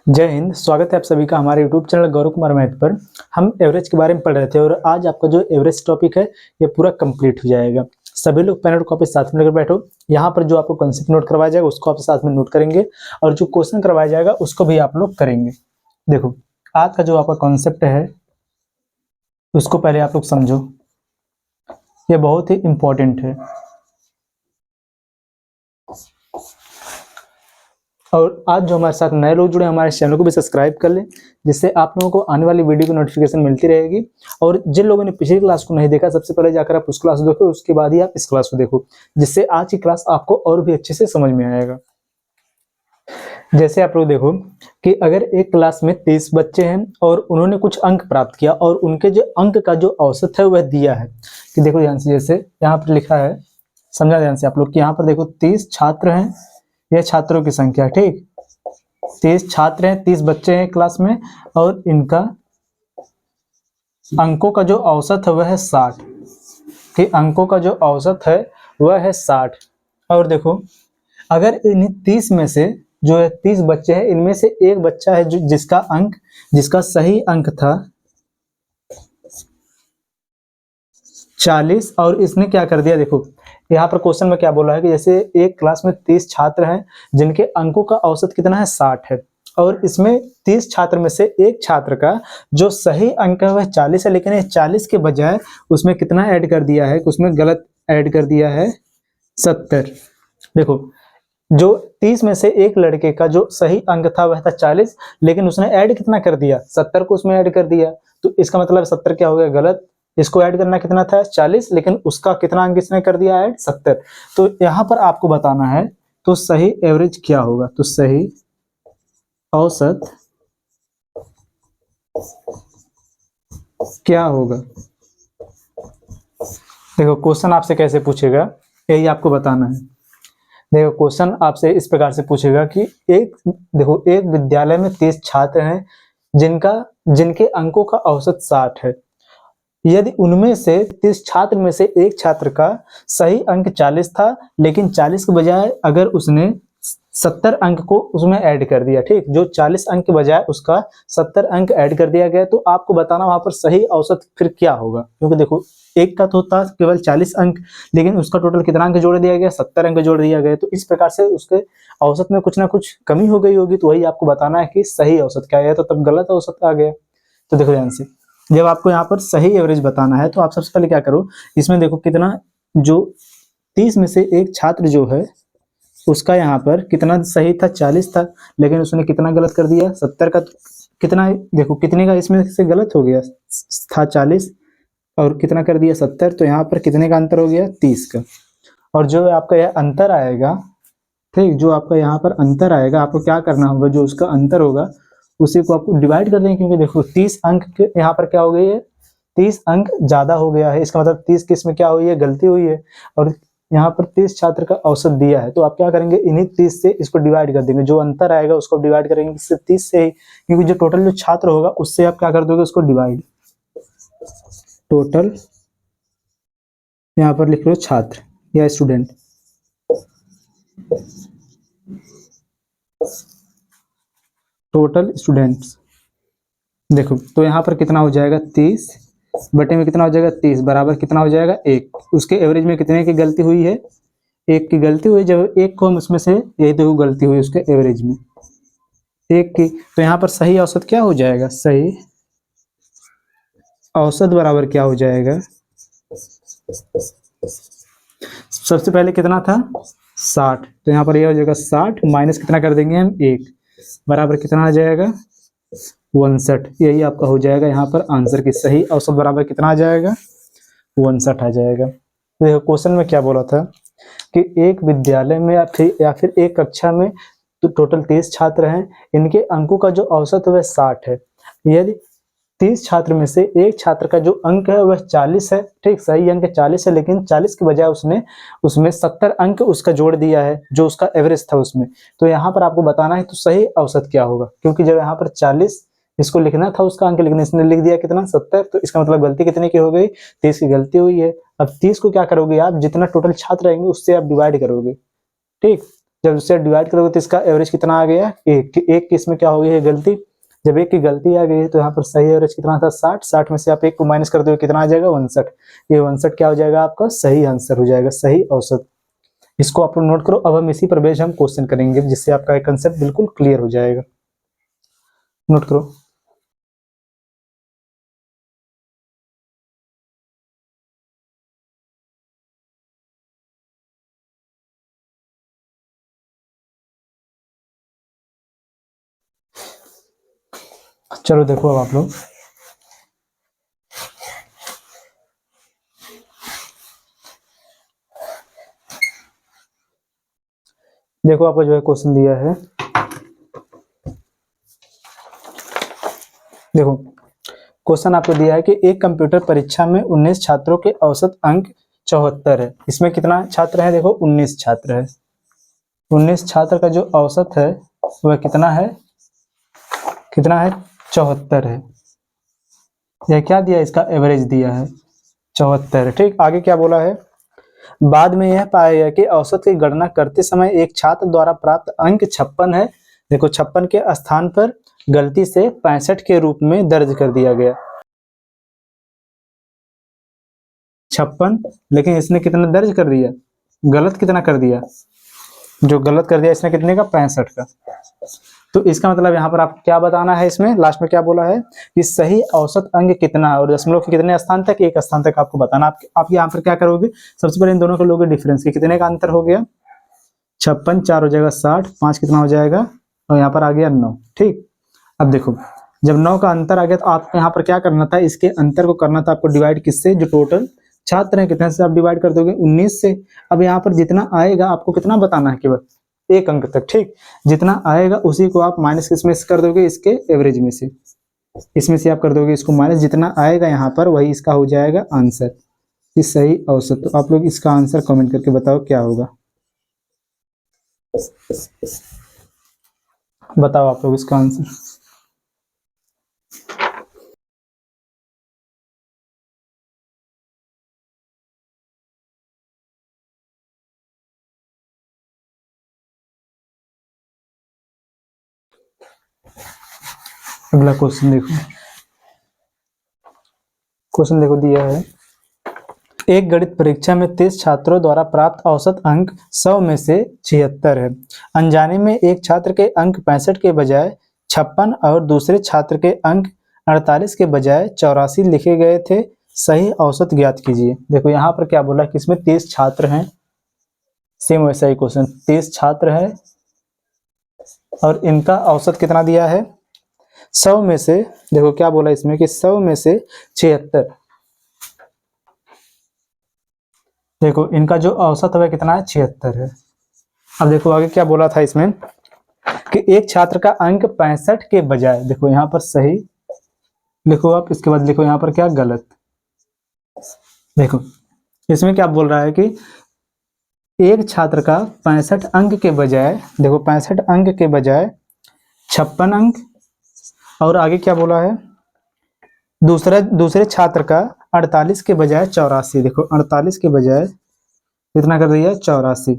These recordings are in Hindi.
जय हिंद। स्वागत है आप सभी का हमारे YouTube channel Gaurav Kumar math पर। हम एवरेज के बारे में पढ़ रहे थे और आज आपका जो एवरेज टॉपिक है ये पूरा कंप्लीट हो जाएगा। सभी लोग पेन और कॉपी साथ में लेकर बैठो। यहाँ पर जो आपको कॉन्सेप्ट नोट करवाया जाएगा उसको आप साथ में नोट करेंगे और जो क्वेश्चन करवाया जाएगा उसको भी आप लोग करेंगे। देखो, आज का जो आपका कॉन्सेप्ट है उसको पहले आप लोग समझो, ये बहुत ही इंपॉर्टेंट है। और आज जो हमारे साथ नए लोग जुड़े हमारे चैनल को भी सब्सक्राइब कर लें, जिससे आप लोगों को आने वाली वीडियो की नोटिफिकेशन मिलती रहेगी। और जिन लोगों ने पिछली क्लास को नहीं देखा, सबसे पहले जाकर आप उस क्लास को देखो, उसके बाद ही आप इस क्लास को देखो, जिससे आज की क्लास आपको और भी अच्छे से समझ में आएगा। जैसे आप लोग देखो कि अगर एक क्लास में 30 बच्चे हैं और उन्होंने कुछ अंक प्राप्त किया और उनके जो अंक का जो औसत है वह दिया है कि देखो ध्यान से, जैसे यहाँ पर लिखा है, समझा ध्यान से आप लोग कि यहाँ पर देखो 30 छात्र हैं, यह छात्रों की संख्या, ठीक। 30 छात्र हैं, 30 बच्चे हैं क्लास में और इनका अंकों का जो औसत है वह है 60, कि अंकों का जो औसत है वह है 60। और देखो, अगर इन 30 में से जो है 30 बच्चे हैं, इनमें से एक बच्चा है जो जिसका सही अंक था 40 और इसने क्या कर दिया, देखो यहाँ पर क्वेश्चन में क्या बोला है कि जैसे एक क्लास में 30 छात्र हैं जिनके अंकों का औसत कितना है 60 है, और इसमें 30 छात्र में से एक छात्र का जो सही अंक है वह 40 है, लेकिन ये 40 के बजाय उसमें कितना ऐड कर दिया है, उसमें गलत ऐड कर दिया है 70। देखो, जो 30 में से एक लड़के का जो सही अंक था वह था 40, लेकिन उसने ऐड कितना कर दिया, 70 को उसमें ऐड कर दिया। तो इसका मतलब 70 क्या हो गया, गलत। इसको ऐड करना कितना था 40, लेकिन उसका कितना अंक इसने कर दिया ऐड 70। तो यहाँ पर आपको बताना है तो सही एवरेज क्या होगा, तो सही औसत क्या होगा। देखो क्वेश्चन आपसे कैसे पूछेगा यही आपको बताना है। देखो क्वेश्चन आपसे इस प्रकार से पूछेगा कि एक विद्यालय में 30 छात्र हैं जिनके अंकों का औसत 60 है। यदि उनमें से 30 छात्र में से एक छात्र का सही अंक 40 था, लेकिन 40 के बजाय अगर उसने 70 अंक को उसमें ऐड कर दिया, ठीक, जो 40 अंक के बजाय उसका 70 अंक ऐड कर दिया गया, तो आपको बताना वहां पर सही औसत फिर क्या होगा। क्योंकि देखो एक का तो था केवल 40 अंक, लेकिन उसका टोटल कितना अंक जोड़ दिया गया, 70 अंक जोड़ दिया गया। तो इस प्रकार से उसके औसत में कुछ ना कुछ कमी हो गई होगी, तो वही आपको बताना है कि सही औसत क्या है। तो तब गलत औसत आ गया। तो देखो ध्यान से, जब आपको यहाँ पर सही एवरेज बताना है तो आप सबसे पहले क्या करो, इसमें देखो कितना, जो 30 में से एक छात्र जो है उसका यहाँ पर कितना सही था 40 था, लेकिन उसने कितना गलत कर दिया 70 का। कितना, देखो कितने का इसमें से गलत हो गया, था 40 और कितना कर दिया 70, तो यहाँ पर कितने का अंतर हो गया 30 का। और जो आपका यह अंतर आएगा, ठीक, जो आपका यहाँ पर अंतर आएगा, आपको क्या करना होगा, जो उसका अंतर होगा उसी को आपको डिवाइड कर देंगे। क्योंकि देखो 30 अंक के यहाँ पर क्या हो गई है, 30 अंक ज्यादा हो गया है, इसका मतलब 30 किस में क्या हुई है, गलती हुई है। और यहाँ पर 30 छात्र का औसत दिया है, तो आप क्या करेंगे, इन्हीं 30 से इसको डिवाइड कर देंगे। जो अंतर आएगा उसको डिवाइड करेंगे किससे, 30 से ही, क्योंकि जो टोटल जो छात्र होगा उससे आप क्या कर दोगे, उसको डिवाइड। टोटल यहाँ पर लिख लो छात्र या स्टूडेंट, टोटल स्टूडेंट्स। देखो तो यहाँ पर कितना हो जाएगा, 30 बटे में कितना हो जाएगा 30 बराबर कितना हो जाएगा 1। उसके एवरेज में कितने की गलती हुई है, 1 की गलती हुई। जब 1 को हम उसमें से, यही देखो गलती हुई उसके एवरेज में 1 की, तो यहाँ पर सही औसत क्या हो जाएगा, सही औसत बराबर क्या हो जाएगा, सबसे पहले कितना था 60, तो यहाँ पर यह हो जाएगा 60 माइनस कितना कर देंगे हम 1 बराबर कितना आ जाएगा 59। यही आपका हो जाएगा यहाँ पर आंसर की सही औसत बराबर कितना आ जाएगा 59 आ जाएगा। तो देखो क्वेश्चन में क्या बोला था कि एक विद्यालय में या फिर एक कक्षा में तो टोटल 30 छात्र हैं, इनके अंकों का जो औसत है वह 60 है। यदि 30 छात्र में से एक छात्र का जो अंक है वह 40 है, ठीक, सही अंक 40 है, लेकिन 40 के बजाय उसने उसमें 70 अंक उसका जोड़ दिया है जो उसका एवरेज था उसमें। तो यहाँ पर आपको बताना है तो सही औसत क्या होगा, क्योंकि जब यहाँ पर 40 इसको लिखना था उसका अंक, लेकिन इसने लिख दिया कितना 70, तो इसका मतलब गलती कितने की हो गई, 30 की गलती हुई है। अब 30 को क्या करोगे आप, जितना टोटल छात्र रहेंगे उससे आप डिवाइड करोगे, ठीक। जब उससे डिवाइड करोगे तो इसका एवरेज कितना आ गया, एक की इसमें क्या हो गई है गलती, जब एक की गलती आ गई है तो यहाँ पर सही एवरेज कितना था 60, 60 में से आप एक को माइनस कर दोगे कितना आ जाएगा 59, ये 59 क्या हो जाएगा आपका सही आंसर हो जाएगा, सही औसत। इसको आप लोग नोट करो। अब हम इसी पर बेस्ड हम क्वेश्चन करेंगे जिससे आपका एक कंसेप्ट बिल्कुल क्लियर हो जाएगा। नोट करो। चलो देखो अब आप लोग, देखो आपको जो है क्वेश्चन दिया है, देखो क्वेश्चन आपको दिया है कि एक कंप्यूटर परीक्षा में 19 छात्रों के औसत अंक 74 है। इसमें कितना छात्र है, देखो 19 छात्र है। 19 छात्र का जो औसत है वह कितना है, कितना है 74 है। यह क्या दिया, इसका एवरेज दिया है 74। ठीक, आगे क्या बोला है, बाद में यह पाया गया कि औसत की गणना करते समय एक छात्र द्वारा प्राप्त अंक 56 है। देखो 56 के स्थान पर गलती से 65 के रूप में दर्ज कर दिया गया। 56, लेकिन इसने कितना दर्ज कर दिया, गलत कितना कर दिया, जो गलत कर दिया इसने कितने का 65 का। तो इसका मतलब यहाँ पर आपको क्या बताना है, इसमें लास्ट में क्या बोला है कि सही औसत अंक कितना है और दशमलव के कितने स्थान तक, एक स्थान तक आपको बताना। आप यहाँ पर क्या करोगे, सबसे पहले इन दोनों के लोगे डिफरेंस के कितने का अंतर हो गया, 56, 4 हो जाएगा 60, 5 कितना हो जाएगा और यहाँ पर आ गया 9। ठीक, अब देखो जब 9 का अंतर आ गया तो आपको यहाँ पर क्या करना था, इसके अंतर को करना था आपको डिवाइड किससे, जो टोटल छात्र हैं कितने से आप डिवाइड कर दोगे 19 से। अब यहाँ पर जितना आएगा आपको कितना बताना है, केवल एक अंक तक। ठीक, जितना आएगा उसी को आप माइनस किसमें से कर दोगे, इसके एवरेज में से, इसमें से आप कर दोगे इसको माइनस, जितना आएगा यहाँ पर वही इसका हो जाएगा आंसर, इस सही औसत। तो आप लोग इसका आंसर कमेंट करके बताओ क्या होगा, बताओ आप लोग इसका आंसर। अगला क्वेश्चन देखो, क्वेश्चन देखो दिया है, एक गणित परीक्षा में 30 छात्रों द्वारा प्राप्त औसत अंक 100 में से 76 है। अनजाने में एक छात्र के अंक 65 के बजाय 56 और दूसरे छात्र के अंक 48 के बजाय 84 लिखे गए थे, सही औसत ज्ञात कीजिए। देखो यहाँ पर क्या बोला कि इसमें 30 छात्र हैं, सेम वैसा ही क्वेश्चन, 30 छात्र है और इनका औसत कितना दिया है 100 में से, देखो क्या बोला इसमें कि 100 में से 76, देखो इनका जो औसत है कितना है 76 है। अब देखो आगे क्या बोला था इसमें कि एक छात्र का अंक 65 के बजाय, देखो यहाँ पर सही लिखो आप, इसके बाद लिखो यहाँ पर क्या गलत। देखो इसमें क्या बोल रहा है कि एक छात्र का 65 अंक के बजाय, देखो 65 अंक के बजाय 56 अंक, और आगे क्या बोला है दूसरे छात्र का 48 के बजाय 84, देखो 48 के बजाय कितना कर दिया 84,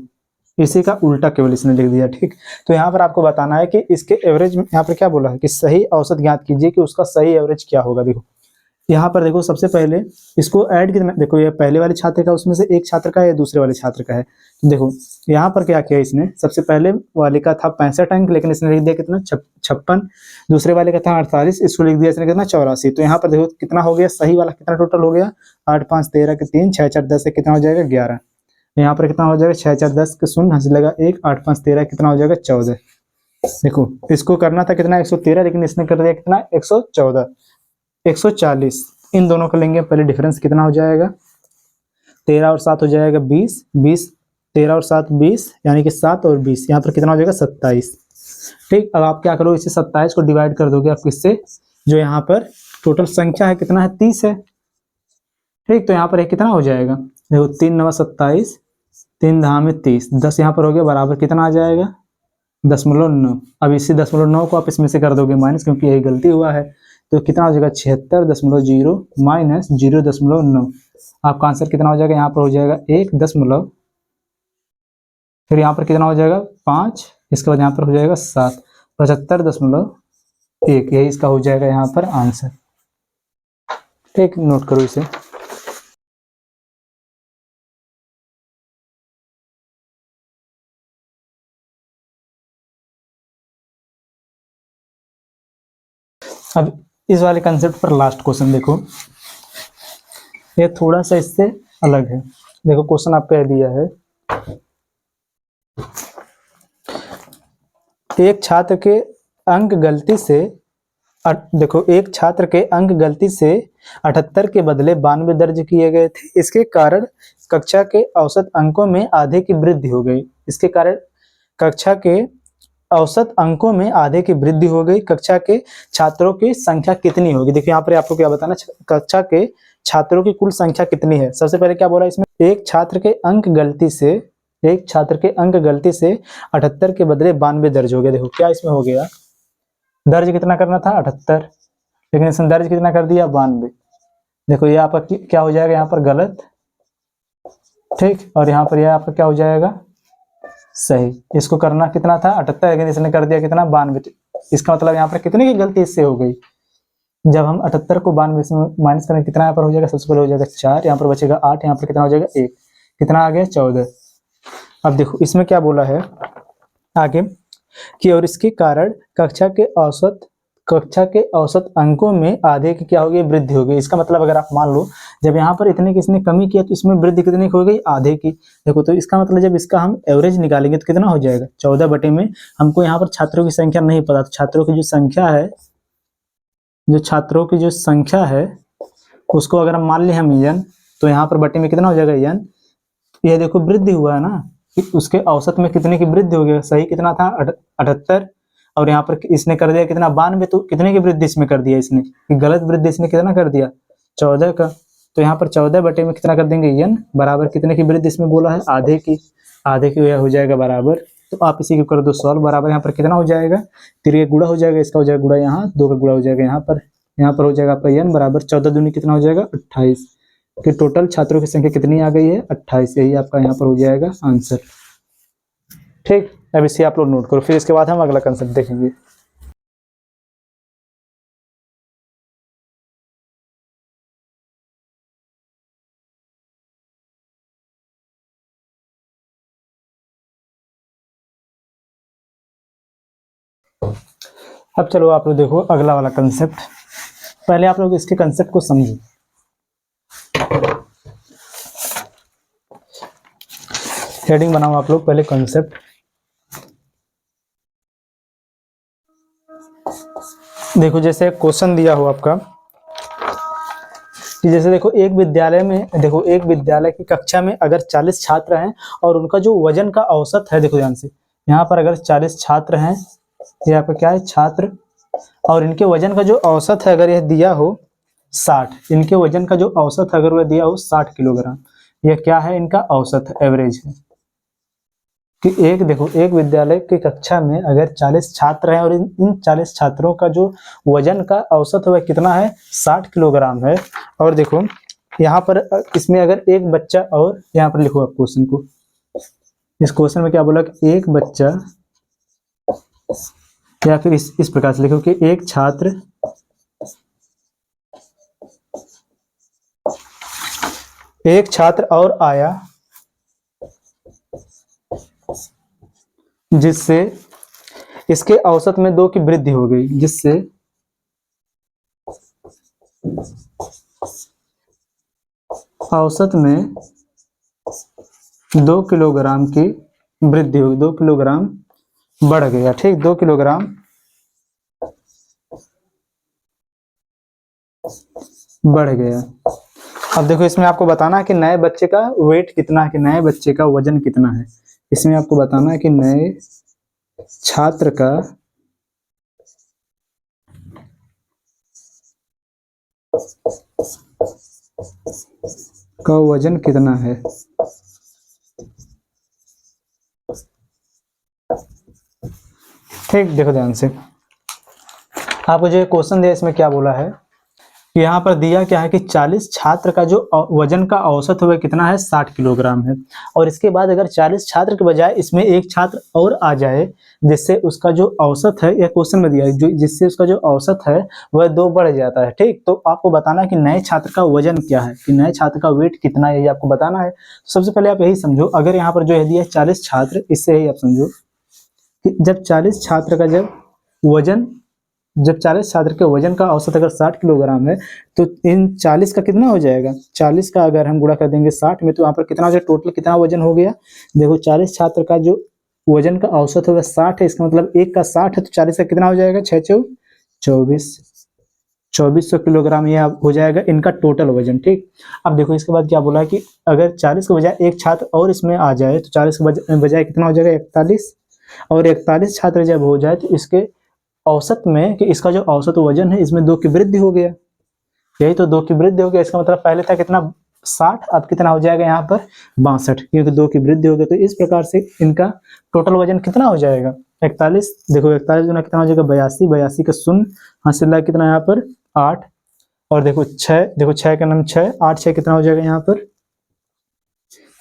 इसी का उल्टा केवल इसने लिख दिया। ठीक, तो यहाँ पर आपको बताना है कि इसके एवरेज में, यहाँ पर क्या बोला है कि सही औसत ज्ञात कीजिए कि उसका सही एवरेज क्या होगा। देखो यहाँ पर देखो सबसे पहले इसको ऐड कितना, देखो ये पहले वाले छात्र का उसमें से एक छात्र का है, दूसरे वाले छात्र का है। तो देखो यहाँ पर क्या किया इसने, सबसे पहले वाले का था 65 अंक लेकिन इसने लिख दिया कितना 56, दूसरे वाले का था 48, इसको लिख दिया इसने कितना 84। तो यहाँ पर देखो कितना हो गया, सही वाला कितना टोटल हो गया 8, 5, 13 के 3, 6, 4, 10 से कितना हो जाएगा 11। यहाँ पर कितना हो जाएगा 6, 4, 10 के शून्य हंस लगा 1, 8, 5, 13 कितना हो जाएगा 14। देखो इसको करना था कितना 113 लेकिन इसने कर दिया कितना 114, 140। इन दोनों का लेंगे पहले, डिफरेंस कितना हो जाएगा 13 और 7 हो जाएगा 20, 20 13 और 7 20, यानी कि 7 और 20 यहाँ पर कितना हो जाएगा 27। ठीक, अब आप क्या करो, इसे 27 को डिवाइड कर दोगे आप किससे, जो यहाँ पर टोटल संख्या है कितना है 30 है। ठीक, तो यहाँ पर कितना हो जाएगा, देखो 3 9 27, 3 धाम में 30, 10 यहाँ पर हो गया बराबर कितना आ जाएगा 0.9। अब इसी 0.9 को आप इसमें से कर दोगे माइनस, क्योंकि यही गलती हुआ है, तो कितना हो जाएगा 76.0 माइनस 0.9, आपका आंसर कितना हो जाएगा, यहाँ पर हो जाएगा 1.9 फिर यहाँ पर कितना हो जाएगा 5, इसके बाद यहाँ पर हो जाएगा 7, 75.1, यही इसका हो जाएगा यहाँ पर आंसर। ठीक, नोट करो इसे। अब इस वाले कंसेप्ट पर लास्ट क्वेश्चन देखो, ये थोड़ा सा इससे अलग है। देखो क्वेश्चन आपको यह दिया है, एक छात्र के अंक गलती से देखो एक छात्र के अंक गलती से 78 के बदले 92 दर्ज किए गए थे। इसके कारण कक्षा के औसत अंकों में आधे की वृद्धि हो गई। इसके कारण कक्षा के औसत अंकों में आधे की वृद्धि हो गई। कक्षा के छात्रों की संख्या कितनी होगी? देखिए यहाँ पर आपको क्या बताना, कक्षा के छात्रों की कुल संख्या कितनी है। सबसे पहले क्या बोला इसमें, एक छात्र के अंक गलती से 78 के बदले 92 दर्ज हो गया। देखो क्या इसमें हो गया, दर्ज कितना करना था 78, लेकिन इसने दर्ज कितना कर दिया 92। देखो ये आपका क्या हो जाएगा यहाँ पर गलत, ठीक, और यहाँ पर यह आपका क्या हो जाएगा सही। इसको करना कितना था 78, लेकिन इसने कर दिया कितना 92। इसका मतलब यहाँ पर कितने की गलती इससे हो गई। जब हम 78 को 92 से माइनस करें कितना यहाँ पर हो जाएगा, सबसे पहले हो जाएगा 4, यहाँ पर बचेगा 8, यहाँ पर कितना हो जाएगा 1, कितना आ गया 14। अब देखो इसमें क्या बोला है आगे कि और इसके कारण कक्षा के औसत अंकों में आधे की क्या हो गई वृद्धि हो गई। इसका मतलब अगर आप मान लो जब यहाँ पर इतने की इसने कमी किया तो इसमें वृद्धि कितनी हो गई, आधे की। देखो तो इसका मतलब जब इसका हम एवरेज निकालेंगे तो कितना हो जाएगा 14 बटे में, हमको यहाँ पर छात्रों की संख्या नहीं पता, तो छात्रों की जो संख्या है उसको अगर हम मान लें हम n, तो यहाँ पर बटे में कितना हो जाएगा n। ये देखो वृद्धि हुआ है ना, उसके औसत में कितने की वृद्धि हो गया, सही कितना था 78, और यहाँ पर इसने कर दिया कितना 92, तो कितने की वृद्धि इसमें कर दिया इसने, गलत वृद्धि इसने कितना कर दिया 14 का। तो यहाँ पर 14 बटे में कितना कर देंगे n बराबर कितने की वृद्धि इसमें बोला है, आधे की हो जाएगा बराबर। तो आप इसी को कर दो सॉल्व, बराबर यहाँ पर कितना हो जाएगा, 3 गुणा हो जाएगा, इसका हो जाएगा गुणा यहाँ, 2 का गुणा हो जाएगा यहाँ पर हो जाएगा आपका n बराबर 14 दूनी कितना हो जाएगा 28, कि टोटल छात्रों की संख्या कितनी आ गई है 28, यही आपका यहाँ पर हो जाएगा आंसर। ठीक, अब इसे आप लोग नोट करो, फिर इसके बाद हम अगला कंसेप्ट देखेंगे। अब चलो आप लोग देखो अगला वाला कंसेप्ट। पहले आप लोग इसके कंसेप्ट को समझो। हेडिंग बनाओ आप लोग पहले कंसेप्ट। देखो जैसे क्वेश्चन दिया हो आपका कि जैसे देखो एक विद्यालय की कक्षा में अगर 40 छात्र हैं और उनका जो वजन का औसत है, देखो ध्यान से, यहाँ पर अगर 40 छात्र हैं, ये आपका क्या है छात्र, और इनके वजन का जो औसत है अगर यह दिया हो 60, इनके वजन का जो औसत अगर वह दिया हो 60 किलोग्राम, यह क्या है इनका औसत एवरेज है। कि एक विद्यालय की कक्षा में अगर 40 छात्र हैं और इन 40 छात्रों का जो वजन का औसत है वह कितना है 60 किलोग्राम है। और देखो यहाँ पर इसमें अगर एक बच्चा, और यहाँ पर लिखो आप क्वेश्चन को, इस क्वेश्चन में क्या बोला कि एक बच्चा, या फिर इस प्रकार से लिखो कि एक छात्र और आया जिससे इसके औसत में 2 की वृद्धि हो गई, जिससे औसत में 2 किलोग्राम की वृद्धि होगी, 2 किलोग्राम बढ़ गया। ठीक, 2 किलोग्राम बढ़ गया। अब देखो इसमें आपको बताना है कि नए बच्चे का वेट कितना है, कि नए बच्चे का वजन कितना है। इसमें आपको बताना है कि नए छात्र का वजन कितना है। ठीक, देखो ध्यान से, आपको जो क्वेश्चन दिया इसमें क्या बोला है कि यहाँ पर दिया क्या है कि 40 छात्र का जो वजन का औसत है कितना है, 60 किलोग्राम है। और इसके बाद अगर 40 छात्र के बजाय इसमें एक छात्र और आ जाए, जिससे उसका जो औसत है, यह क्वेश्चन में दिया है, जो जिससे उसका जो औसत है वह 2 बढ़ जाता है। ठीक, तो आपको बताना है कि नए छात्र का वजन क्या है, कि नए छात्र का वेट कितना है, ये आपको बताना है। सबसे पहले आप यही समझो, अगर यहाँ पर जो है दिया 40 छात्र, इससे ही आप समझो कि जब 40 छात्र का जब 40 छात्र के वजन का औसत अगर 60 किलोग्राम है, तो इन 40 का कितना हो जाएगा, 40 का अगर हम गुणा कर देंगे 60 में, तो यहाँ पर कितना हो जाएगा, टोटल कितना वजन हो गया। देखो 40 छात्र का जो वजन का औसत है वह 60 है, इसका मतलब एक का 60 है, तो 40 का कितना हो जाएगा, 6 चौ 24, 2400 किलोग्राम ये हो जाएगा इनका टोटल वजन। ठीक, अब देखो इसके बाद क्या बोला कि अगर 40 के बजाय एक छात्र और इसमें आ जाए, तो 40 के बजाय कितना हो जाएगा, 41, और 41 छात्र जब हो जाए तो इसके औसत में, कि इसका जो औसत वजन है इसमें 2 की वृद्धि हो गया। यही तो 2 की वृद्धि हो गया, इसका मतलब पहले था कितना, 60, अब कितना हो जाएगा यहाँ पर 62, क्योंकि 2 की वृद्धि हो गई। तो इस प्रकार से इनका टोटल वजन कितना हो जाएगा, 41। देखो 41 गुना कितना हो जाएगा, 82, 82 का शून्य हासिल लगा कितना यहाँ पर 8, और देखो 6, देखो 6 का नाम 6, 8 6 कितना हो जाएगा यहाँ पर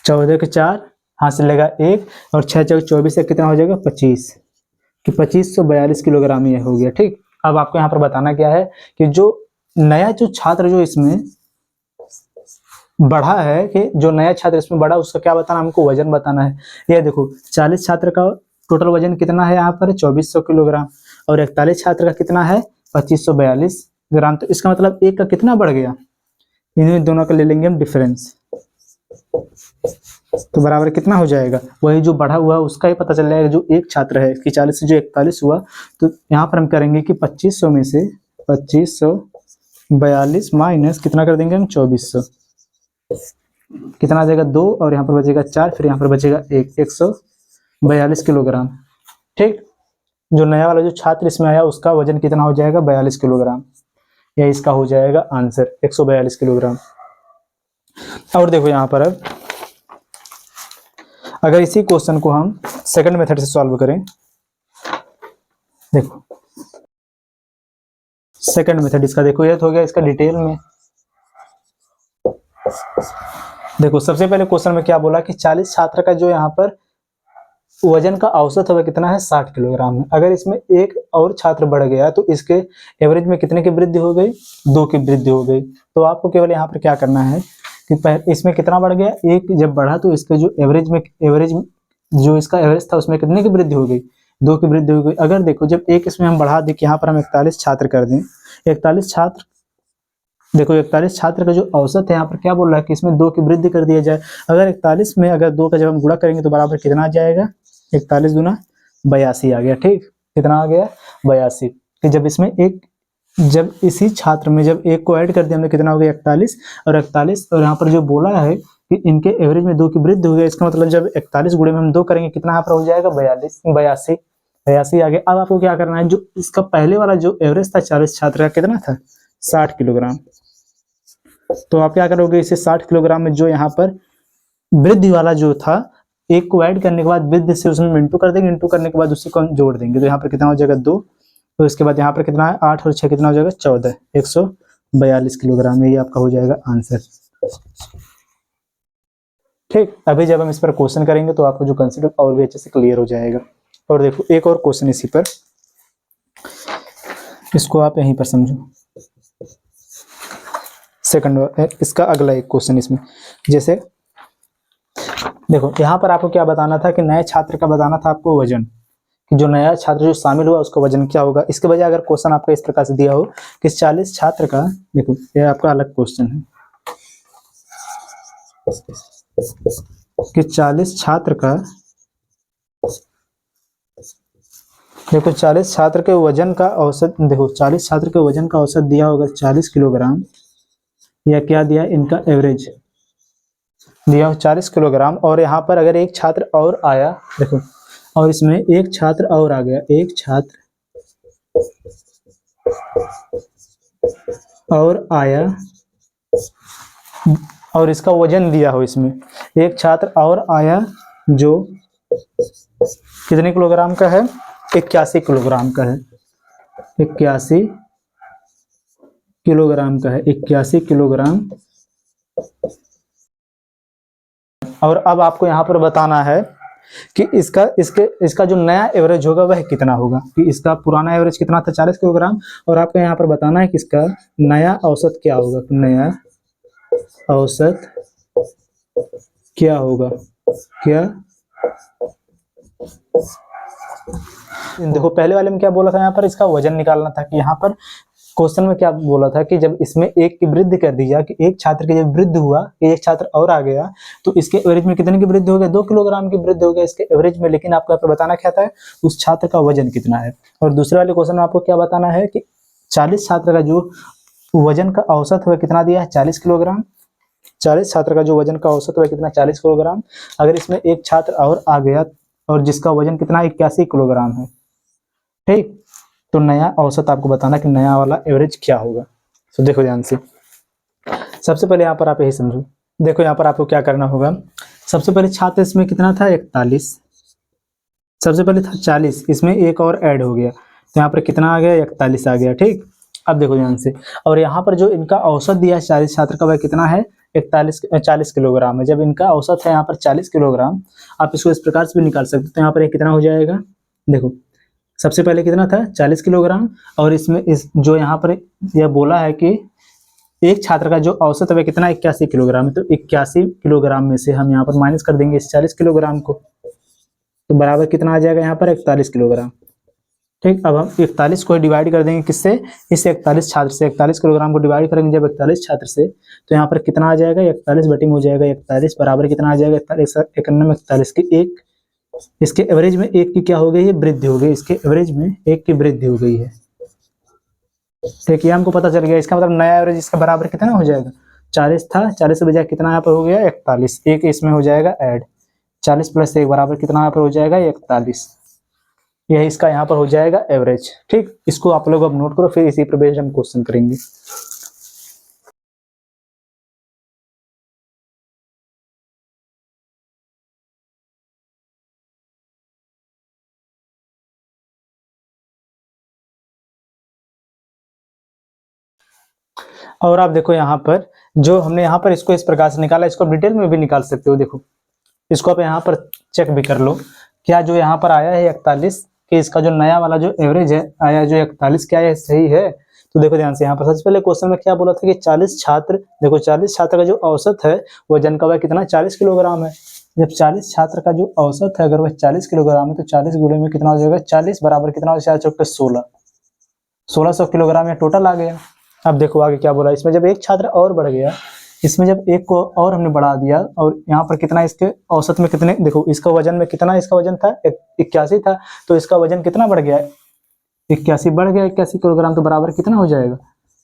14 के 4 हासिल लगा 1, और 6 चौक 24 से कितना हो जाएगा 25, कि 2542 किलोग्राम ये हो गया। ठीक, अब आपको यहाँ पर बताना क्या है कि जो नया जो छात्र जो इसमें बढ़ा है, कि जो नया छात्र इसमें बढ़ा उसका क्या बताना, हमको वजन बताना है। ये देखो 40 छात्र का टोटल वजन कितना है यहाँ पर 2400 किलोग्राम, और 41 छात्र का कितना है 2542 ग्राम। तो इसका मतलब एक का कितना बढ़ गया, इन दोनों का ले लेंगे हम डिफरेंस, तो बराबर कितना हो जाएगा, वही जो बढ़ा हुआ है उसका ही पता चल जाएगा। जो एक छात्र है कि 40 से जो 41 हुआ, तो यहाँ पर हम करेंगे कि 2500 में से 2542 माइनस कितना कर देंगे हम 2400, कितना आ जाएगा 2, और यहाँ पर बचेगा 4, फिर यहाँ पर बचेगा 1, 142 किलोग्राम। ठीक, जो नया वाला जो छात्र इसमें आया उसका वजन कितना हो जाएगा 42 किलोग्राम, यह इसका हो जाएगा आंसर 142 किलोग्राम। और देखो यहाँ पर अब अगर इसी क्वेश्चन को हम सेकंड मेथड से सॉल्व करें, देखो सेकंड मेथड इसका, देखो ये तो हो गया इसका डिटेल में। देखो सबसे पहले क्वेश्चन में क्या बोला कि 40 छात्र का जो यहाँ पर वजन का औसत है कितना है 60 किलोग्राम है। अगर इसमें एक और छात्र बढ़ गया तो इसके एवरेज में कितने की वृद्धि हो गई, 2 की वृद्धि हो गई। तो आपको केवल यहाँ पर क्या करना है कि इसमें कितना बढ़ गया, एक जब बढ़ा तो इसके जो एवरेज जो इसका एवरेज था उसमें कितने की वृद्धि हो गई, 2 की वृद्धि हो गई। अगर देखो जब एक इसमें हम बढ़ा दें कि यहाँ पर हम 41 छात्र कर दें, 41 छात्र, देखो 41 छात्र का जो औसत है यहाँ पर क्या बोल रहा है कि इसमें 2 की वृद्धि कर दिया जाए। अगर 41 में अगर 2 का जब हम गुणा करेंगे तो बराबर कितना आ जाएगा, 41 गुना 82 आ गया। ठीक, कितना आ गया 82, कि जब इसमें एक, जब इसी छात्र में जब एक को ऐड कर दिया हमने कितना हो गया 41, और 41, और यहाँ पर जो बोला है कि इनके एवरेज में 2 की वृद्धि हो गया, इसका मतलब जब 41 गुणे में हम 2 करेंगे कितना यहाँ पर हो जाएगा 82 आ गया। अब आपको क्या करना है, जो इसका पहले वाला जो एवरेज था 40 छात्र का कितना था 60 किलोग्राम, तो आप क्या करोगे इसे 60 किलोग्राम में जो यहाँ पर वृद्धि वाला जो था एक को ऐड करने के बाद वृद्धि से उसमें इंटू कर देंगे, इंटू करने के बाद उसी को जोड़ देंगे, तो यहाँ पर कितना हो जाएगा 2, तो इसके बाद यहाँ पर कितना है 8 और 6 कितना हो जाएगा 14, 142 किलोग्राम, ये आपका हो जाएगा आंसर। ठीक, अभी जब हम इस पर क्वेश्चन करेंगे तो आपको जो कंसेप्ट और भी अच्छे से क्लियर हो जाएगा। और देखो एक और क्वेश्चन इसी पर, इसको आप यहीं पर समझो। सेकंड इसका अगला एक क्वेश्चन इसमें, जैसे देखो यहाँ पर आपको क्या बताना था कि नए छात्र का बताना था आपको वजन, कि जो नया छात्र जो शामिल हुआ उसका वजन क्या होगा। इसके बजाय अगर क्वेश्चन आपका इस प्रकार से दिया हो कि 40 छात्र का, देखो ये आपका अलग क्वेश्चन है कि 40 छात्र का, देखो 40 छात्र के वजन का औसत, देखो 40 छात्र के वजन का औसत दिया होगा 40 किलोग्राम, या क्या दिया इनका एवरेज दिया हो 40 किलोग्राम, और यहाँ पर अगर एक छात्र और आया, देखो और इसमें एक छात्र और आ गया, एक छात्र और आया और इसका वजन दिया हो, इसमें एक छात्र और आया जो कितने किलोग्राम का है 81 किलोग्राम का है, 81 किलोग्राम का है, 81 किलोग्राम। और अब आपको यहाँ पर बताना है कि इसका जो नया एवरेज होगा वह कितना होगा, कि इसका पुराना एवरेज कितना था 40 किलोग्राम, और आपको यहाँ पर बताना है कि इसका नया औसत क्या होगा, नया औसत क्या होगा। क्या देखो पहले वाले में क्या बोला था, यहाँ पर इसका वजन निकालना था, कि यहाँ पर क्वेश्चन में क्या बोला था कि जब इसमें एक की वृद्धि कर दी जाए, कि एक छात्र की जब वृद्धि हुआ, एक छात्र और आ गया, तो इसके एवरेज में कितने की वृद्धि हो गया, 2 किलोग्राम की वृद्धि हो गया इसके एवरेज में। लेकिन आपको यहाँ पर बताना क्या था, उस छात्र का वजन कितना है। और दूसरे वाले क्वेश्चन में आपको क्या बताना है कि 40 छात्र का जो वजन का औसत हुआ कितना दिया है, 40 किलोग्राम। 40 छात्र का जो वजन का औसत हुआ कितना, 40 किलोग्राम। अगर इसमें एक छात्र और आ गया और जिसका वजन कितना 81 किलोग्राम है, ठीक, तो नया औसत आपको बताना कि नया वाला एवरेज क्या होगा। तो देखो ध्यान से, सबसे पहले यहाँ पर आप यही समझो, देखो यहाँ पर आपको क्या करना होगा। सबसे पहले छात्र इसमें कितना था 41, सबसे पहले था 40, इसमें एक और ऐड हो गया, तो यहाँ पर कितना आ गया 41 आ गया, ठीक। अब देखो ध्यान से, और यहाँ पर जो इनका औसत दिया है 40 छात्र का वह कितना है 40 किलोग्राम है। जब इनका औसत है यहाँ पर 40 किलोग्राम, आप इसको इस प्रकार से भी निकाल सकते हो। तो यहाँ पर कितना हो जाएगा, देखो सबसे पहले कितना था 40 किलोग्राम, और इसमें इस जो यहाँ पर यह बोला है कि एक छात्र का जो औसत है कितना 81 किलोग्राम है, तो 81 किलोग्राम में से हम यहाँ पर माइनस कर देंगे इस 40 किलोग्राम को, तो बराबर कितना आ जाएगा यहाँ पर 41 किलोग्राम, ठीक। अब हम 41 को डिवाइड कर देंगे किससे, इस 41 छात्र से। 41 किलोग्राम को डिवाइड करेंगे जब 41 छात्र से, तो यहाँ पर कितना आ जाएगा 41 बटे में हो जाएगा 41, बराबर कितना आ जाएगा 41 की एक, इसके एवरेज में एक की क्या हो गई है, वृद्धि हो गई, इसके एवरेज में एक की वृद्धि हो गई है, ठीक। ये हमको पता चल गया। इसका मतलब नया एवरेज इसका बराबर कितना हो जाएगा, 40 था, 40 से बजाय कितना यहाँ पर हो गया 41, एक इसमें हो जाएगा ऐड, 40 प्लस 1 बराबर कितना यहाँ पर हो जाएगा 41, यह इसका यहाँ पर हो जाएगा एवरेज, ठीक। इसको आप लोग अब नोट करो, फिर इसी पर बेस्ड हम क्वेश्चन करेंगे। और आप देखो यहाँ पर जो हमने यहाँ पर इसको इस प्रकार से निकाला, इसको डिटेल में भी निकाल सकते हो। देखो इसको आप यहाँ पर चेक भी कर लो, क्या जो यहाँ पर आया है 41, कि इसका जो नया वाला जो एवरेज है आया जो 41, क्या यह सही है। तो देखो ध्यान से, यहाँ पर सबसे पहले क्वेश्चन में क्या बोला था कि 40 छात्र, देखो 40 छात्र का जो औसत है वजन का वह कितना 40 किलोग्राम है। जब 40 छात्र का जो औसत है अगर वह 40 किलोग्राम है, तो 40 गुणे में कितना हो जाएगा 40, बराबर कितना हो जाएगा 16, 1600 किलोग्राम या टोटल आ गया। अब देखो आगे क्या बोला, इसमें जब एक छात्र और बढ़ गया, इसमें जब एक को और हमने बढ़ा दिया, और यहाँ पर कितना इसके औसत में कितने, देखो इसका वजन में कितना, इसका वजन था 81 था, तो इसका वजन कितना बढ़ गया 81 बढ़ गया 81 किलोग्राम, तो बराबर कितना हो जाएगा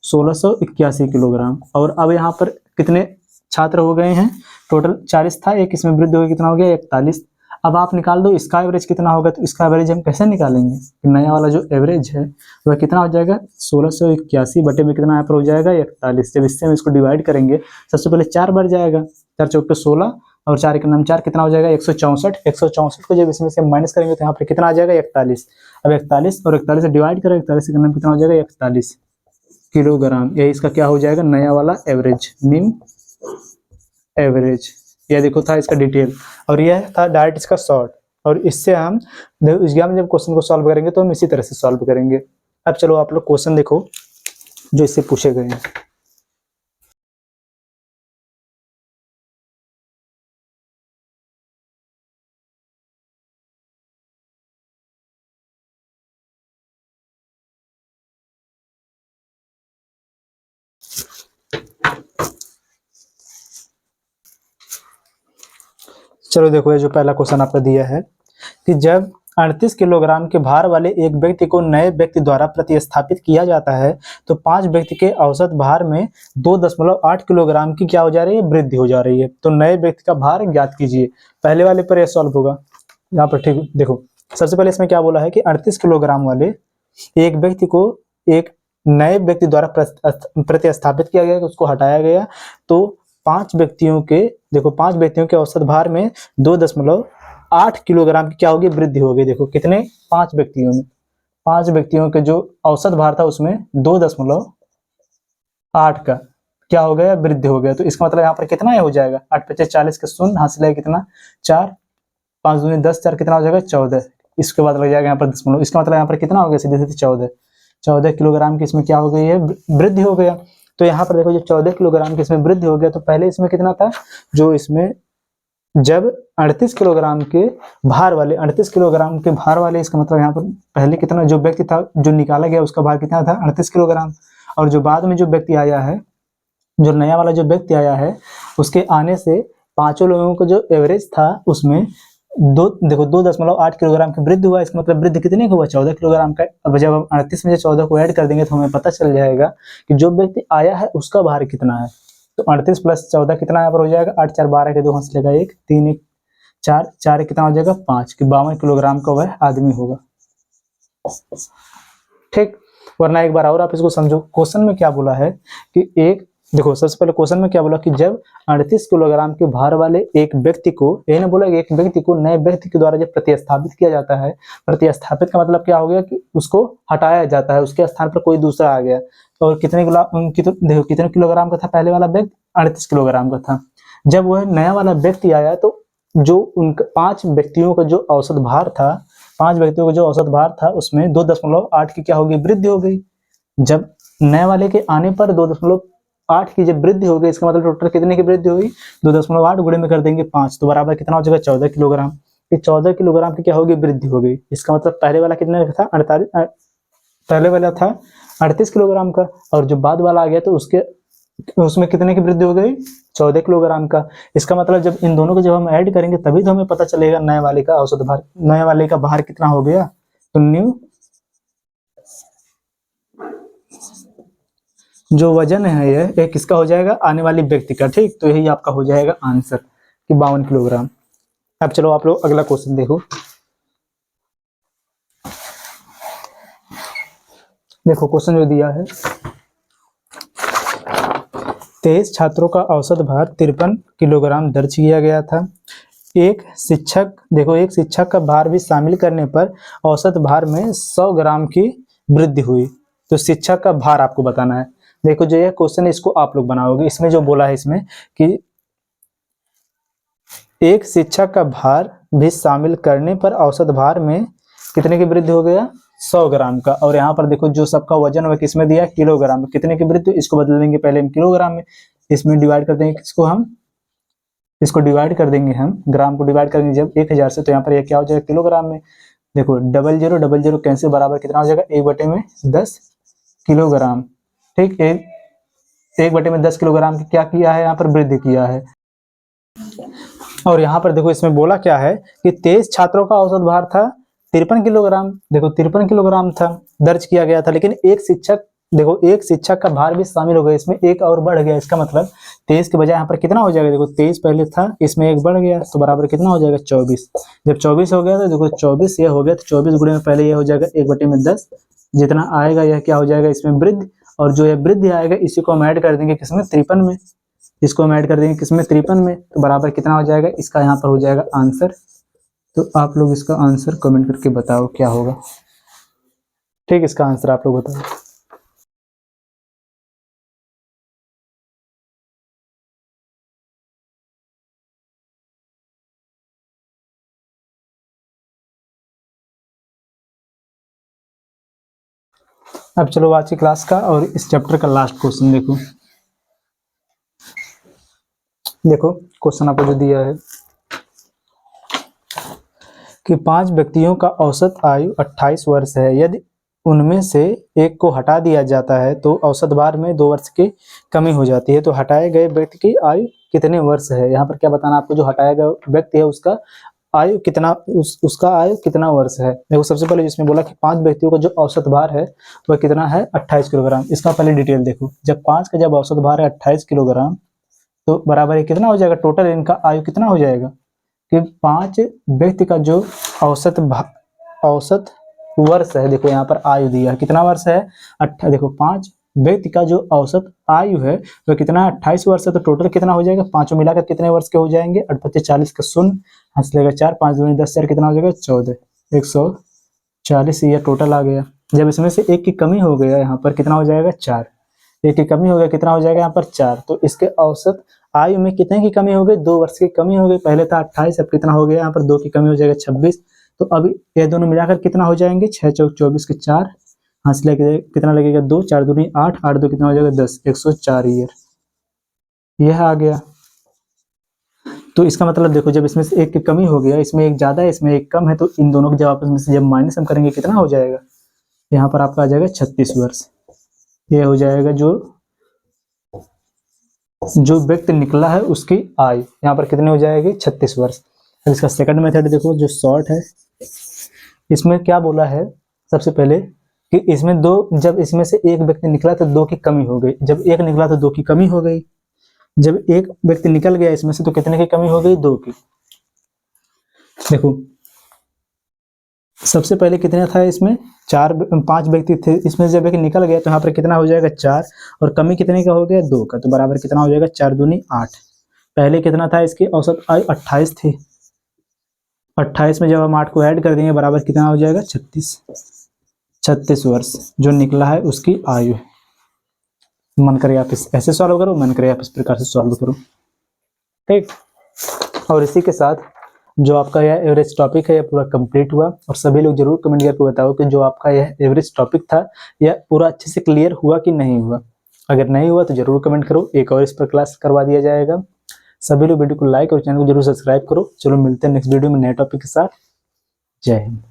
1681 किलोग्राम। और अब यहाँ पर कितने छात्र हो गए हैं, टोटल 40 था, एक इसमें वृद्धि हो गई, कितना हो गया 41। अब आप निकाल दो इसका एवरेज कितना होगा, तो इसका एवरेज हम कैसे निकालेंगे, नया वाला जो एवरेज है वह कितना हो जाएगा 1681 बटे में कितना यहाँ पर हो जाएगा 41। जब इससे हम इसको डिवाइड करेंगे, सबसे पहले 4 बढ़ जाएगा, 4 चौक पे 16 और 4 के नाम 4, कितना हो जाएगा 164, 164 को जब इसमें से माइनस करेंगे तो यहाँ पर कितना आ जाएगा 41। अब 41 और 41 से डिवाइड करें, 41 के नाम कितना हो जाएगा 41 किलोग्राम, यही इसका क्या हो जाएगा नया वाला एवरेज, निम्न एवरेज। यह देखो था इसका डिटेल, और यह था डायरेक्ट इसका शॉर्ट। और इससे हम एग्जाम में जब क्वेश्चन को सॉल्व करेंगे तो हम इसी तरह से सॉल्व करेंगे। अब चलो आप लोग क्वेश्चन देखो जो इससे पूछे गए हैं। चलो देखो ये जो पहला क्वेश्चन आपका दिया है कि जब 38 किलोग्राम के भार वाले एक व्यक्ति को नए व्यक्ति द्वारा प्रतिस्थापित किया जाता है, तो 5 व्यक्ति के औसत भार में 2.8 किलोग्राम की क्या हो जा रही है, वृद्धि हो जा रही है। तो नए व्यक्ति का भार ज्ञात कीजिए। पहले वाले पर यह सॉल्व होगा यहाँ पर, ठीक। देखो सबसे पहले इसमें क्या बोला है कि 38 किलोग्राम वाले एक व्यक्ति को एक नए व्यक्ति द्वारा प्रतिस्थापित किया गया, उसको हटाया गया, तो 5 व्यक्तियों के, देखो 5 व्यक्तियों के औसत भार में 2.8 किलोग्राम की क्या होगी, वृद्धि होगी। देखो कितने 5 व्यक्तियों में, 5 व्यक्तियों के जो औसत भार था उसमें 8 का क्या हो गया, वृद्धि हो गया। तो इसका मतलब यहाँ पर कितना हो जाएगा, 8 × 5 = 40 का शून्य हासिल है कितना 4, 5 दूनी 10, 4 कितना हो जाएगा 14। इसके बाद लग जाएगा यहाँ पर दशमलव। इसका मतलब यहाँ पर कितना हो गया, सीधे सीधे 14 किलोग्राम की इसमें क्या हो गई है, वृद्धि हो गया। तो यहाँ पर देखो जो 14 किलोग्राम की इसमें वृद्धि हो गया, तो पहले इसमें कितना था, जो इसमें जब 38 किलोग्राम के भार वाले 38 किलोग्राम के भार वाले, इसका मतलब यहाँ पर पहले कितना जो व्यक्ति था जो निकाला गया उसका भार कितना था 38 किलोग्राम। और जो बाद में जो व्यक्ति आया है, जो नया वाला जो व्यक्ति आया है, उसके आने से पांचों लोगों का जो एवरेज था उसमें 2.8 किलोग्राम की वृद्धि हुआ। इसका मतलब वृद्धि कितने का हुआ, 14 किलोग्राम का। अब जब हम 38 में से 14 को ऐड कर देंगे तो हमें पता चल जाएगा कि जो व्यक्ति आया है उसका भार कितना है। तो 38 + 14 कितना यहाँ पर हो जाएगा, 8 × 4 = 12 के 2 हाथ लेगा 1, 3 1 4 4 कितना हो जाएगा 5 कि 52 किलोग्राम का वह आदमी होगा। ठीक, वरना एक बार और आप इसको समझो। क्वेश्चन में क्या बोला है कि एक, देखो सबसे पहले क्वेश्चन में क्या बोला कि जब 38 किलोग्राम के भार वाले एक व्यक्ति को, ये ना बोला कि एक व्यक्ति को नए व्यक्ति के द्वारा जब प्रतिस्थापित किया जाता है, प्रतिस्थापित का मतलब क्या हो गया कि उसको हटाया जाता है, उसके स्थान पर कोई दूसरा आ गया। और देखो कितने किलोग्राम का था पहले वाला व्यक्ति, 38 किलोग्राम का था। जब वह नया वाला व्यक्ति आया तो जो उनका 5 व्यक्तियों का जो औसत भार था, 5 व्यक्तियों का जो औसत भार था उसमें 2.8 की क्या होगी, वृद्धि हो गई। जब नए वाले के आने पर 2.8 की जब वृद्धि हो गई, इसका मतलब टोटल कितने की वृद्धि होगी, 2.8 गुणे में कर देंगे 5 तो बराबर कितना हो जाएगा 14 किलोग्राम। ये 14 किलोग्राम की क्या होगी, वृद्धि हो गई। इसका मतलब पहले वाला कितने का था, 48, पहले वाला था 38 किलोग्राम का, और जो बाद वाला आ गया तो उसमें कितने की वृद्धि हो गई, 14 किलोग्राम का। इसका मतलब जब इन दोनों को जब हम ऐड करेंगे तभी तो हमें पता चलेगा नए वाले का औसत भार, नए वाले का भार कितना हो गया। तो न्यू जो वजन है ये किसका हो जाएगा, आने वाले व्यक्ति का। ठीक, तो यही आपका हो जाएगा आंसर कि 52 किलोग्राम। अब चलो आप लोग अगला क्वेश्चन देखो। देखो क्वेश्चन जो दिया है, 23 छात्रों का औसत भार 53 किलोग्राम दर्ज किया गया था। एक शिक्षक का भार भी शामिल करने पर औसत भार में 100 ग्राम की वृद्धि हुई। तो शिक्षक का भार आपको बताना है। देखो जो ये क्वेश्चन है इसको आप लोग बनाओगे। इसमें जो बोला है इसमें कि एक शिक्षक का भार भी शामिल करने पर औसत भार में कितने की वृद्धि हो गया, 100 ग्राम का। और यहाँ पर देखो जो सबका वजन वह किसमें दिया, किलोग्राम में। कितने की वृद्धि, इसको बदल देंगे पहले हम किलोग्राम में, इसमें डिवाइड कर देंगे इसको डिवाइड कर देंगे हम, ग्राम को डिवाइड करेंगे जब 1000 से, तो यहाँ पर यह क्या हो जाएगा किलोग्राम में। देखो 00 00 कैंसिल, बराबर कितना हो जाएगा 1/10 किलोग्राम। ठीक, 1/10 किलोग्राम की क्या किया है, यहाँ पर वृद्धि किया है। और यहाँ पर देखो इसमें बोला क्या है कि 23 छात्रों का औसत भार था 53 किलोग्राम। देखो 53 किलोग्राम था, दर्ज किया गया था, लेकिन एक शिक्षक का भार भी शामिल हो गया, इसमें एक और बढ़ गया। इसका मतलब 23 के बजाय यहाँ पर कितना हो जाएगा, देखो 23 पहले था, इसमें एक बढ़ गया तो बराबर कितना हो जाएगा 24। जब 24 हो गया तो देखो 24 ये हो गया, तो 24 गुणे में पहले ये हो जाएगा 1/10, जितना आएगा यह क्या हो जाएगा इसमें वृद्धि। और जो ये वृद्धि आएगा इसी को हम ऐड कर देंगे किसमें, 53 में। इसको हम ऐड कर देंगे किसमें, 53 में, तो बराबर कितना हो जाएगा, इसका यहाँ पर हो जाएगा आंसर। तो आप लोग इसका आंसर कमेंट करके बताओ क्या होगा। ठीक, इसका आंसर आप लोग बताओ। अब चलो आज की क्लास का और इस चैप्टर का लास्ट क्वेश्चन देखो। देखो क्वेश्चन आपको जो दिया है कि 5 व्यक्तियों का औसत आयु 28 वर्ष है। यदि उनमें से एक को हटा दिया जाता है तो औसत भार में 2 वर्ष की कमी हो जाती है। तो हटाए गए व्यक्ति की आयु कितने वर्ष है, यहाँ पर क्या बताना आपको, जो हटाया गया व्यक्ति है उसका आयु कितना, उसका आयु कितना वर्ष है। देखो सबसे पहले जिसमें बोला कि 5 व्यक्तियों का जो औसत भार है वह कितना है 28 किलोग्राम। इसका पहले डिटेल देखो, जब 5 का जब औसत भार है 28 किलोग्राम तो बराबर कितना हो जाएगा, टोटल इनका आयु कितना हो जाएगा कि 5 व्यक्ति का जो औसत वर्ष है, देखो यहाँ पर आयु दिया है कितना वर्ष है, देखो 5 व्यक्ति का जो औसत आयु है वह कितना 28 वर्ष है। तो टोटल कितना हो जाएगा, पांचों मिलाकर कितने वर्ष के हो जाएंगे, 8 × 25 = 40 का शून्य हंस लेगा 4, 5 दूनी 10, 4 कितना हो जाएगा 14, 140 ये टोटल आ गया। जब इसमें से एक की कमी हो गया यहाँ पर कितना हो जाएगा 4, एक की कमी हो गया, कितना हो जाएगा यहाँ पर 4। तो इसके औसत आयु में कितने की कमी हो गई, 2 वर्ष की कमी हो गई। पहले था 28, अब कितना हो गया यहाँ पर 2 की कमी हो जाएगा 26। तो अब ये दोनों मिलाकर कितना हो जाएंगे, 6 चौक 24 के 4, हाथ से लेके कितना लगेगा 2, 4 दूनी 8, 8 2 कितना हो जाएगा 10, 104 ईयर यह आ गया। तो इसका मतलब देखो, जब इसमें से एक की कमी हो गया, इसमें एक ज्यादा है इसमें एक कम है, तो इन दोनों के जब आपस में से जब माइनस हम करेंगे कितना हो जाएगा, यहाँ पर आपका आ जाएगा 36 वर्ष। ये हो जाएगा जो व्यक्ति निकला है उसकी आयु, यहाँ पर कितने हो जाएगी 36 वर्ष। अब इसका सेकंड मेथड देखो जो शॉर्ट है, इसमें क्या बोला है सबसे पहले कि इसमें दो, जब इसमें से एक व्यक्ति निकला तो 2 की कमी हो गई, जब एक निकला तो 2 की कमी हो गई, जब एक व्यक्ति निकल गया इसमें से तो कितने की कमी हो गई, 2 की। देखो सबसे पहले कितना था इसमें, 5 व्यक्ति थे, इसमें जब एक निकल गया तो यहाँ पर कितना हो जाएगा 4, और कमी कितने का हो गया 2 का, तो बराबर कितना हो जाएगा 4 दूनी 8। पहले कितना था इसकी औसत आयु 28 थी, 28 में जब हम 8 को ऐड कर देंगे बराबर कितना हो जाएगा 36 वर्ष जो निकला है उसकी आयु। मन करे आप इस ऐसे सॉल्व करो, मन करे आप इस प्रकार से सॉल्व करो, ठीक। और इसी के साथ जो आपका यह एवरेज टॉपिक है यह पूरा कंप्लीट हुआ। और सभी लोग जरूर कमेंट करके बताओ कि जो आपका यह एवरेज टॉपिक था यह पूरा अच्छे से क्लियर हुआ कि नहीं हुआ। अगर नहीं हुआ तो जरूर कमेंट करो, एक और इस पर क्लास करवा दिया जाएगा। सभी लोग वीडियो को लाइक और चैनल को जरूर सब्सक्राइब करो। चलो मिलते हैं नेक्स्ट वीडियो में नए टॉपिक के साथ। जय हिंद।